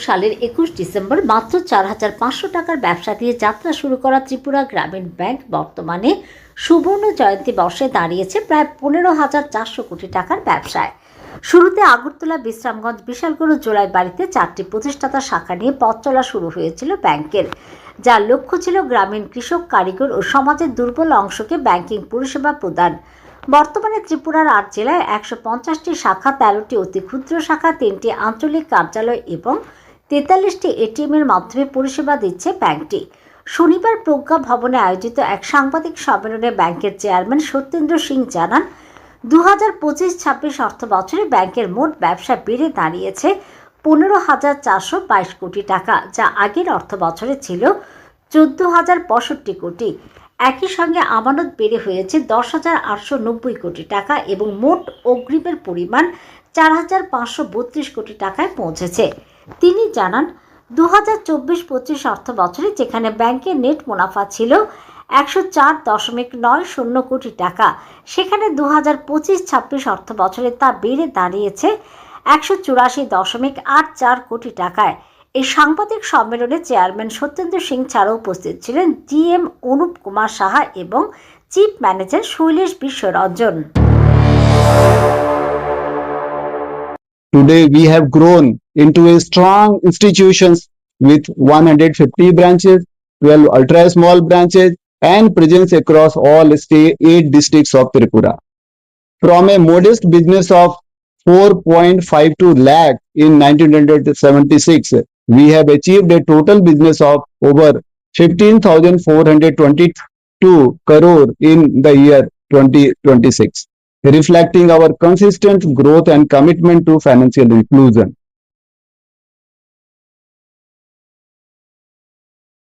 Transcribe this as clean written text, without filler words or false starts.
সালের 21 ডিসেম্বর মাত্র 4,500 টাকার ব্যবসা দিয়ে যাত্রা শুরু করা ত্রিপুরা গ্রামীণ ব্যাংক বর্তমানে সুবর্ণ জয়ন্তী বর্ষে দাঁড়িয়েছে প্রায় 15,400 কোটি টাকার ব্যবসায়। শুরুতে আগরতলা, বিশ্রামগঞ্জ, বিশালগড় ও জোড়াইবাড়িতে 4টি প্রতিষ্ঠাতা শাখা নিয়ে পথ চলা শুরু হয়েছিল ব্যাংকের, যার লক্ষ্য ছিল গ্রামীণ কৃষক, কারিগর ও সমাজের দুর্বল অংশকে ব্যাংকিং পরিষেবা প্রদান। বর্তমানে ত্রিপুরার 8 জেলায় 150টি শাখা, 13টি অতি ক্ষুদ্র শাখা, 3টি আঞ্চলিক কার্যালয় এবং 43টি এটিএম এর মাধ্যমে পরিষেবা দিচ্ছে ব্যাংকটি। শনিবার প্রজ্ঞা ভবনে আয়োজিত এক সাংবাদিক সম্মেলনে ব্যাংকের চেয়ারম্যান সত্যেন্দ্র সিং জানান, 2025-26 অর্থ বছরে ব্যাংকের মোট ব্যবসা বেড়ে দাঁড়িয়েছে 15,422 কোটি টাকা, যা আগের অর্থ বছরে ছিল 14,065 কোটি। একই সঙ্গে আমানত বেড়ে হয়েছে 10,890 কোটি টাকা এবং মোট অগ্রিমের পরিমাণ 4,532 কোটি টাকায় পৌঁছেছে। তিনি জানান, 2024-25 অর্থ বছরে যেখানে ব্যাংকের নেট মুনাফা ছিল 104.90 কোটি টাকা, সেখানে 2025-26 অর্থ বছরে তা বেড়ে দাঁড়িয়েছে 184.84 কোটি টাকায়। এই সাংবাদিক সম্মেলনে চেয়ারম্যান সত্যেন্দ্র সিং ছাড়াও উপস্থিত ছিলেন জিএম অনুপ কুমার সাহা এবং chief manager Shailesh Biswaranjan. Today we have grown into a strong institutions with 150 branches, 12 ultra small branches and presence across all 8 districts of Tripura. From a modest business of 4.52 lakh in 1976, we have achieved a total business of over 15,422 crore in the year 2026, reflecting our consistent growth and commitment to financial inclusion.